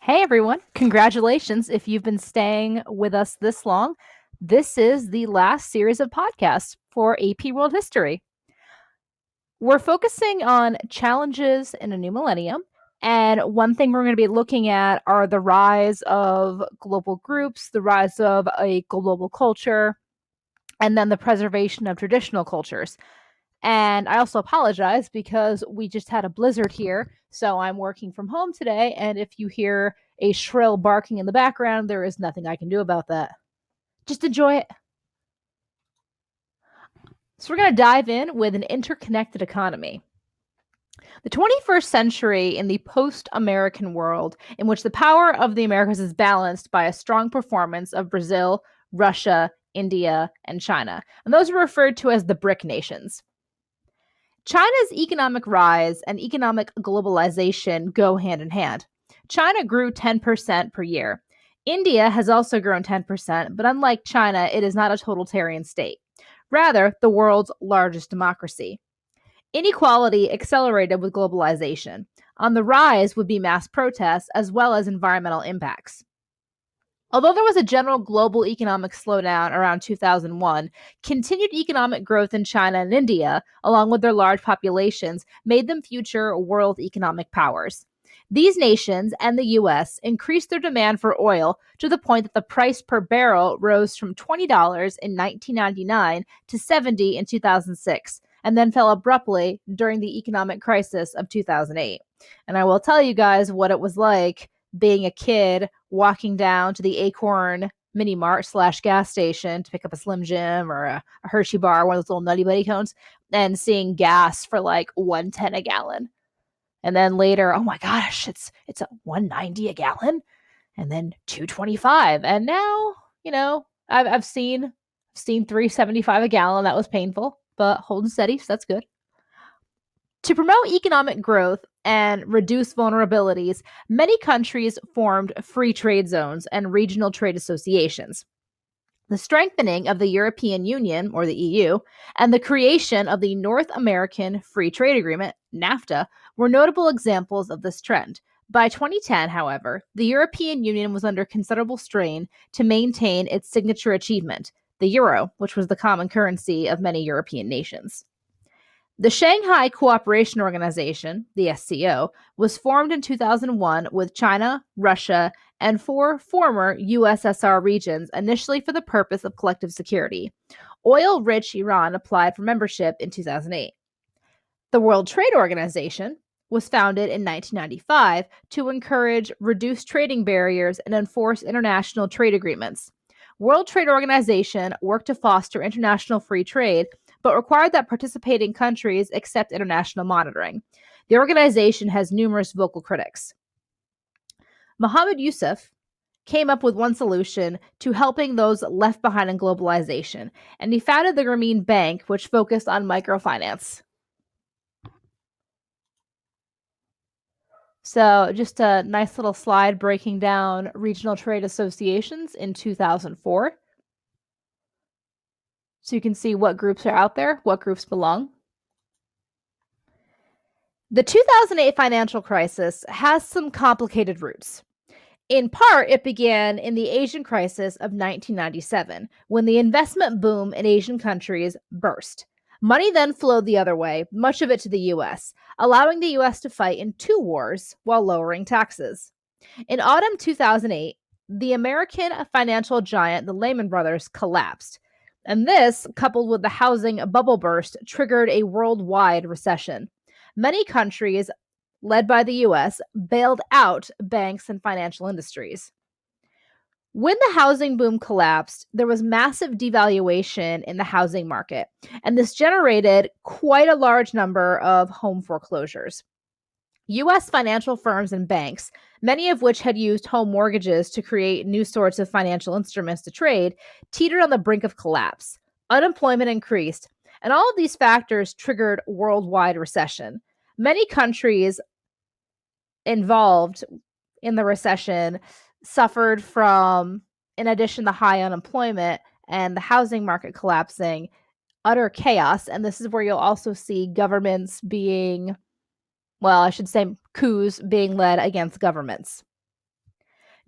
Hey everyone, congratulations if you've been staying with us this long. This is the last series of podcasts for AP World History. We're focusing on challenges in a new millennium, and one thing we're going to be looking at are the rise of global groups, the rise of a global culture, and then the preservation of traditional cultures. And I also apologize because we just had a blizzard here. So I'm working from home today. And if you hear a shrill barking in the background, there is nothing I can do about that. Just enjoy it. So we're going to dive in with an interconnected economy. The 21st century in the post American world, in which the power of the Americas is balanced by a strong performance of Brazil, Russia, India, and China. And those are referred to as the BRIC nations. China's economic rise and economic globalization go hand in hand. China grew 10% per year. India has also grown 10%, but unlike China, it is not a totalitarian state. Rather, the world's largest democracy. Inequality accelerated with globalization. On the rise would be mass protests as well as environmental impacts. Although there was a general global economic slowdown around 2001, continued economic growth in China and India, along with their large populations, made them future world economic powers. These nations and the US increased their demand for oil to the point that the price per barrel rose from $20 in 1999 to $70 in 2006, and then fell abruptly during the economic crisis of 2008. And I will tell you guys what it was like being a kid walking down to the Acorn mini mart / gas station to pick up a Slim Jim or a Hershey bar, one of those little Nutty Buddy cones, and seeing gas for like 110 a gallon. And then later, oh my gosh, it's a 190 a gallon, and then 225. And now, I've seen 375 a gallon. That was painful, but holding steady, so that's good. To promote economic growth and reduce vulnerabilities, many countries formed free trade zones and regional trade associations. The strengthening of the European Union, or the EU, and the creation of the North American Free Trade Agreement, NAFTA, were notable examples of this trend. By 2010, however, the European Union was under considerable strain to maintain its signature achievement, the euro, which was the common currency of many European nations. The Shanghai Cooperation Organization, the SCO, was formed in 2001 with China, Russia, and 4 former USSR regions, initially for the purpose of collective security. Oil-rich Iran applied for membership in 2008. The World Trade Organization was founded in 1995 to encourage reduced trading barriers and enforce international trade agreements. World Trade Organization worked to foster international free trade, but required that participating countries accept international monitoring. The organization has numerous vocal critics. Mohammed Yusuf came up with one solution to helping those left behind in globalization, and he founded the Grameen Bank, which focused on microfinance. So just a nice little slide breaking down regional trade associations in 2004. So you can see what groups are out there, what groups belong. The 2008 financial crisis has some complicated roots. In part, it began in the Asian crisis of 1997, when the investment boom in Asian countries burst. Money then flowed the other way, much of it to the US, allowing the US to fight in 2 wars while lowering taxes. In autumn 2008, the American financial giant, the Lehman Brothers, collapsed. And this, coupled with the housing bubble burst, triggered a worldwide recession. Many countries, led by the US, bailed out banks and financial industries. When the housing boom collapsed, there was massive devaluation in the housing market, and this generated quite a large number of home foreclosures. US financial firms and banks, many of which had used home mortgages to create new sorts of financial instruments to trade, teetered on the brink of collapse. Unemployment increased, and all of these factors triggered worldwide recession. Many countries involved in the recession suffered from, in addition to high unemployment and the housing market collapsing, utter chaos. And this is where you'll also see governments being, well, I should say coups being led against governments.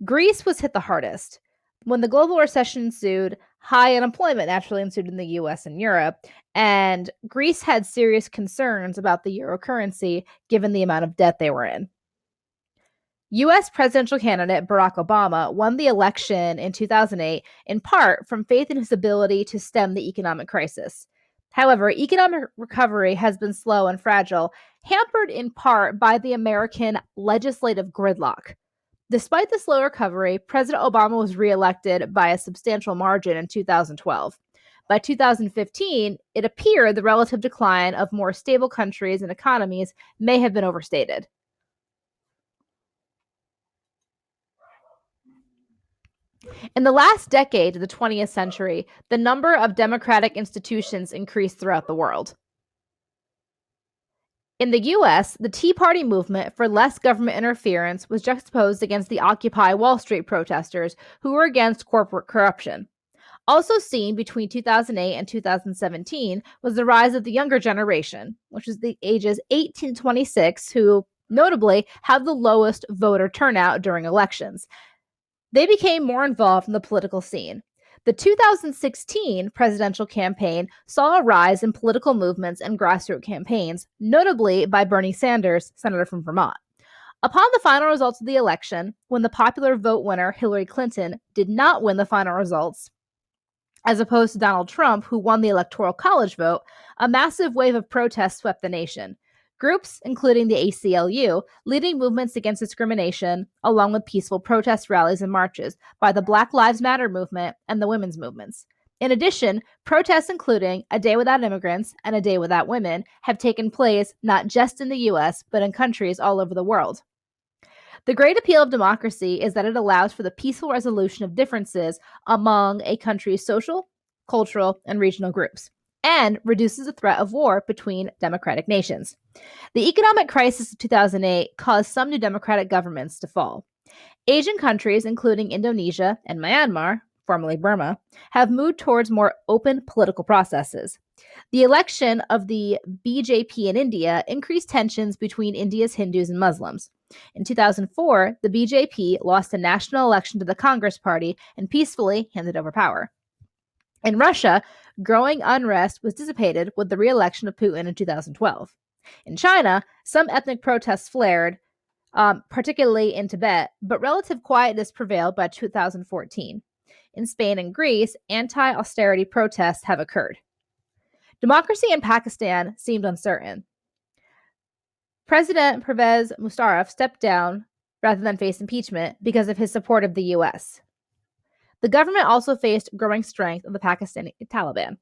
Greece was hit the hardest. When the global recession ensued, high unemployment naturally ensued in the US and Europe, and Greece had serious concerns about the euro currency given the amount of debt they were in. US presidential candidate Barack Obama won the election in 2008 in part from faith in his ability to stem the economic crisis. However, economic recovery has been slow and fragile, hampered in part by the American legislative gridlock. Despite the slow recovery, President Obama was reelected by a substantial margin in 2012. By 2015, it appeared the relative decline of more stable countries and economies may have been overstated. In the last decade of the 20th century, the number of democratic institutions increased throughout the world. In the US, the Tea Party movement for less government interference was juxtaposed against the Occupy Wall Street protesters who were against corporate corruption. Also seen between 2008 and 2017 was the rise of the younger generation, which is the ages 18 to 26, who notably have the lowest voter turnout during elections. They became more involved in the political scene. The 2016 presidential campaign saw a rise in political movements and grassroots campaigns, notably by Bernie Sanders, senator from Vermont. Upon the final results of the election, when the popular vote winner Hillary Clinton did not win the final results, as opposed to Donald Trump, who won the Electoral College vote, a massive wave of protests swept the nation. Groups, including the ACLU, leading movements against discrimination, along with peaceful protest rallies and marches by the Black Lives Matter movement and the women's movements. In addition, protests including A Day Without Immigrants and A Day Without Women have taken place not just in the US, but in countries all over the world. The great appeal of democracy is that it allows for the peaceful resolution of differences among a country's social, cultural, and regional groups, and reduces the threat of war between democratic nations. The economic crisis of 2008 caused some new democratic governments to fall. Asian countries, including Indonesia and Myanmar, formerly Burma, have moved towards more open political processes. The election of the BJP in India increased tensions between India's Hindus and Muslims. In 2004, the BJP lost a national election to the Congress Party and peacefully handed over power. In Russia, growing unrest was dissipated with the re-election of Putin in 2012. In China, some ethnic protests flared, particularly in Tibet, but relative quietness prevailed by 2014. In Spain and Greece, anti-austerity protests have occurred. Democracy in Pakistan seemed uncertain. President Pervez Musharraf stepped down rather than face impeachment because of his support of the U.S. The government also faced growing strength of the Pakistani Taliban.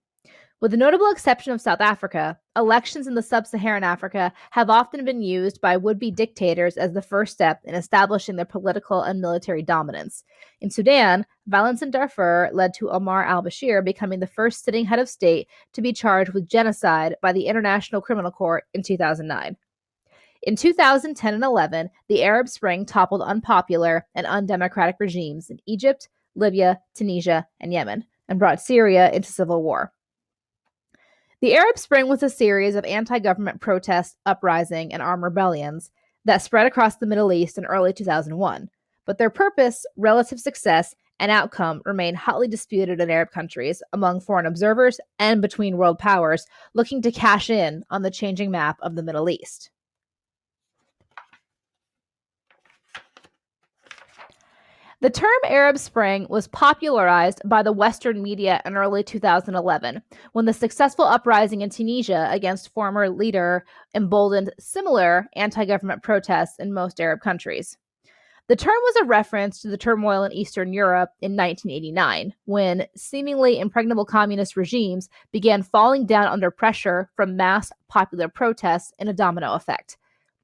With the notable exception of South Africa, elections in the sub-Saharan Africa have often been used by would-be dictators as the first step in establishing their political and military dominance. In Sudan, violence in Darfur led to Omar al-Bashir becoming the first sitting head of state to be charged with genocide by the International Criminal Court in 2009. In 2010 and 11, the Arab Spring toppled unpopular and undemocratic regimes in Egypt, Libya, Tunisia, and Yemen, and brought Syria into civil war. The Arab Spring was a series of anti-government protests, uprising, and armed rebellions that spread across the Middle East in early 2001, but their purpose, relative success, and outcome remain hotly disputed in Arab countries among foreign observers and between world powers looking to cash in on the changing map of the Middle East. The term Arab Spring was popularized by the Western media in early 2011, when the successful uprising in Tunisia against former leader emboldened similar anti-government protests in most Arab countries. The term was a reference to the turmoil in Eastern Europe in 1989, when seemingly impregnable communist regimes began falling down under pressure from mass popular protests in a domino effect.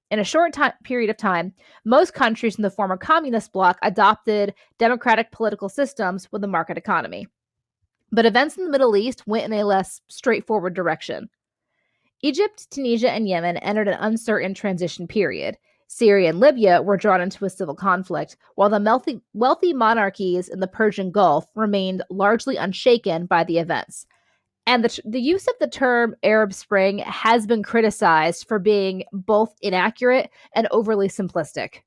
In a short period of time, most countries in the former communist bloc adopted democratic political systems with a market economy. But events in the Middle East went in a less straightforward direction. Egypt, Tunisia, and Yemen entered an uncertain transition period. Syria and Libya were drawn into a civil conflict, while the wealthy monarchies in the Persian Gulf remained largely unshaken by the events. And the use of the term Arab Spring has been criticized for being both inaccurate and overly simplistic.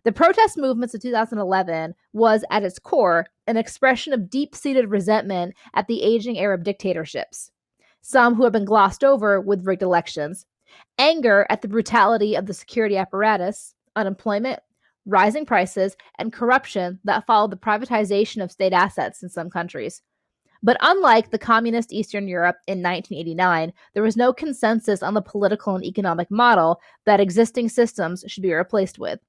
The protest movements of 2011 was, at its core, an expression of deep-seated resentment at the aging Arab dictatorships, some who have been glossed over with rigged elections, anger at the brutality of the security apparatus, unemployment, rising prices, and corruption that followed the privatization of state assets in some countries. But unlike the communist Eastern Europe in 1989, there was no consensus on the political and economic model that existing systems should be replaced with.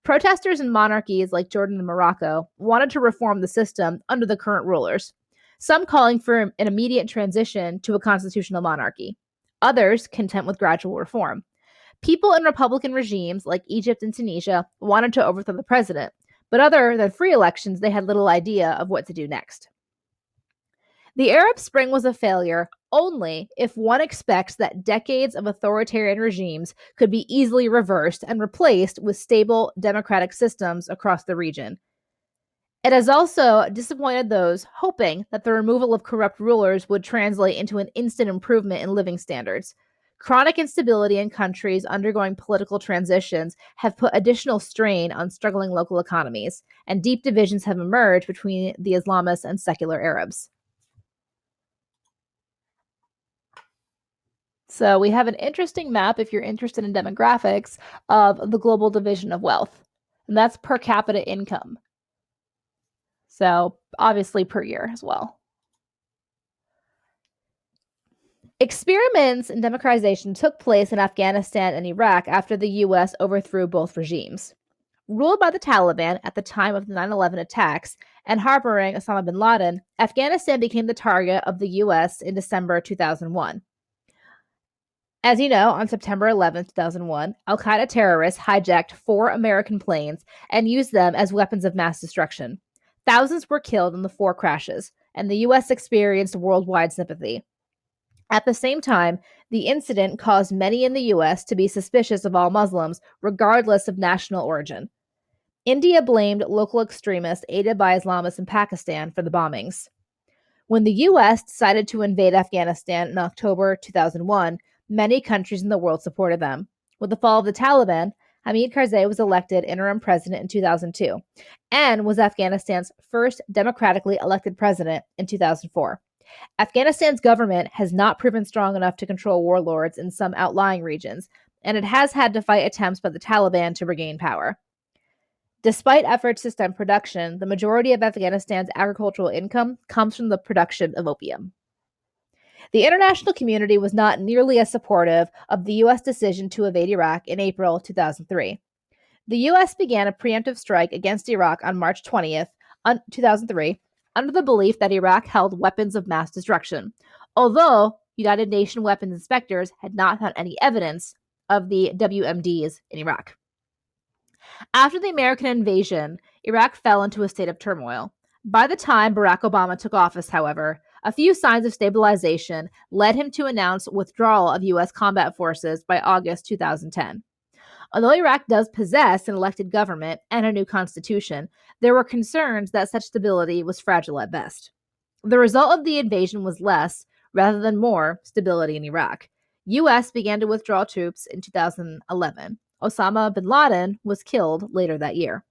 Protesters in monarchies like Jordan and Morocco wanted to reform the system under the current rulers, some calling for an immediate transition to a constitutional monarchy, others content with gradual reform. People in Republican regimes like Egypt and Tunisia wanted to overthrow the president, but other than free elections, they had little idea of what to do next. The Arab Spring was a failure only if one expects that decades of authoritarian regimes could be easily reversed and replaced with stable democratic systems across the region. It has also disappointed those hoping that the removal of corrupt rulers would translate into an instant improvement in living standards. Chronic instability in countries undergoing political transitions have put additional strain on struggling local economies, and deep divisions have emerged between the Islamists and secular Arabs. So we have an interesting map, if you're interested in demographics, of the global division of wealth. And that's per capita income. So obviously per year as well. Experiments in democratization took place in Afghanistan and Iraq after the US overthrew both regimes. Ruled by the Taliban at the time of the 9/11 attacks and harboring Osama bin Laden, Afghanistan became the target of the US in December 2001. As you know, on September 11, 2001, al-Qaeda terrorists hijacked 4 American planes and used them as weapons of mass destruction. Thousands were killed in the 4 crashes, and the U.S. experienced worldwide sympathy. At the same time, the incident caused many in the U.S. to be suspicious of all Muslims, regardless of national origin. India blamed local extremists aided by Islamists in Pakistan for the bombings. When the U.S. decided to invade Afghanistan in October 2001, many countries in the world supported them. With the fall of the Taliban, Hamid Karzai was elected interim president in 2002 and was Afghanistan's first democratically elected president in 2004. Afghanistan's government has not proven strong enough to control warlords in some outlying regions, and it has had to fight attempts by the Taliban to regain power. Despite efforts to stem production, the majority of Afghanistan's agricultural income comes from the production of opium. The international community was not nearly as supportive of the U.S. decision to invade Iraq in April 2003. The U.S. began a preemptive strike against Iraq on March 20th, 2003, under the belief that Iraq held weapons of mass destruction, although United Nations weapons inspectors had not found any evidence of the WMDs in Iraq. After the American invasion, Iraq fell into a state of turmoil. By the time Barack Obama took office, however, a few signs of stabilization led him to announce withdrawal of U.S. combat forces by August 2010. Although Iraq does possess an elected government and a new constitution, there were concerns that such stability was fragile at best. The result of the invasion was less, rather than more, stability in Iraq. U.S. began to withdraw troops in 2011. Osama bin Laden was killed later that year.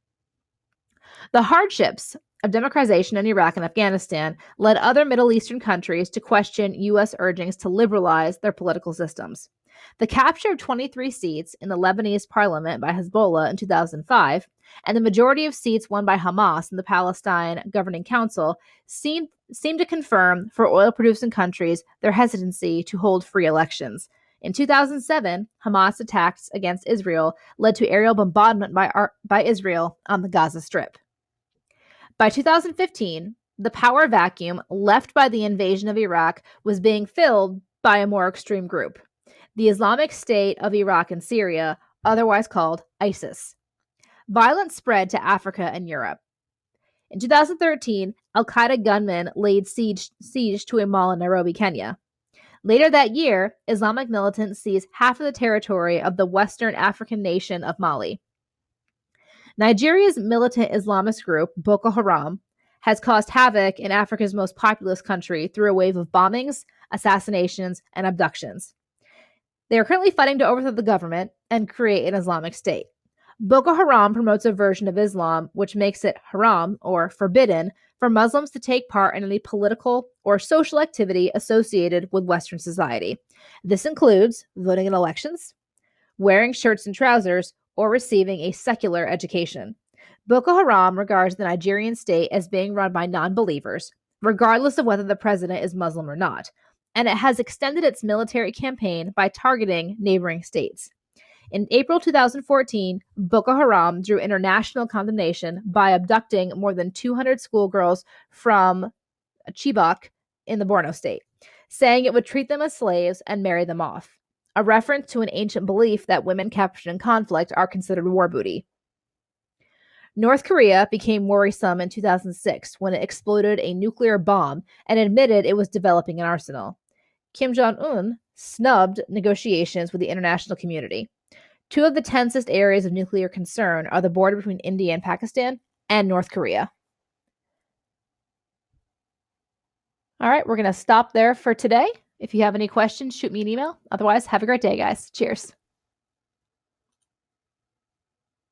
The hardships of democratization in Iraq and Afghanistan led other Middle Eastern countries to question U.S. urgings to liberalize their political systems. The capture of 23 seats in the Lebanese parliament by Hezbollah in 2005 and the majority of seats won by Hamas in the Palestine Governing Council seemed to confirm for oil-producing countries their hesitancy to hold free elections. In 2007, Hamas attacks against Israel led to aerial bombardment by Israel on the Gaza Strip. By 2015, the power vacuum left by the invasion of Iraq was being filled by a more extreme group, the Islamic State of Iraq and Syria, otherwise called ISIS. Violence spread to Africa and Europe. In 2013, al-Qaeda gunmen laid siege to a mall in Nairobi, Kenya. Later that year, Islamic militants seized half of the territory of the Western African nation of Mali. Nigeria's militant Islamist group, Boko Haram, has caused havoc in Africa's most populous country through a wave of bombings, assassinations, and abductions. They are currently fighting to overthrow the government and create an Islamic state. Boko Haram promotes a version of Islam which makes it haram, or forbidden, for Muslims to take part in any political or social activity associated with Western society. This includes voting in elections, wearing shirts and trousers, or receiving a secular education. Boko Haram regards the Nigerian state as being run by non believers, regardless of whether the president is Muslim or not, and it has extended its military campaign by targeting neighboring states. In April 2014, Boko Haram drew international condemnation by abducting more than 200 schoolgirls from Chibok in the Borno state, saying it would treat them as slaves and marry them off, a reference to an ancient belief that women captured in conflict are considered war booty. North Korea became worrisome in 2006 when it exploded a nuclear bomb and admitted it was developing an arsenal. Kim Jong un snubbed negotiations with the international community. Two of the tensest areas of nuclear concern are the border between India and Pakistan and North Korea. All right, we're going to stop there for today. If you have any questions, shoot me an email. Otherwise, have a great day, guys. Cheers.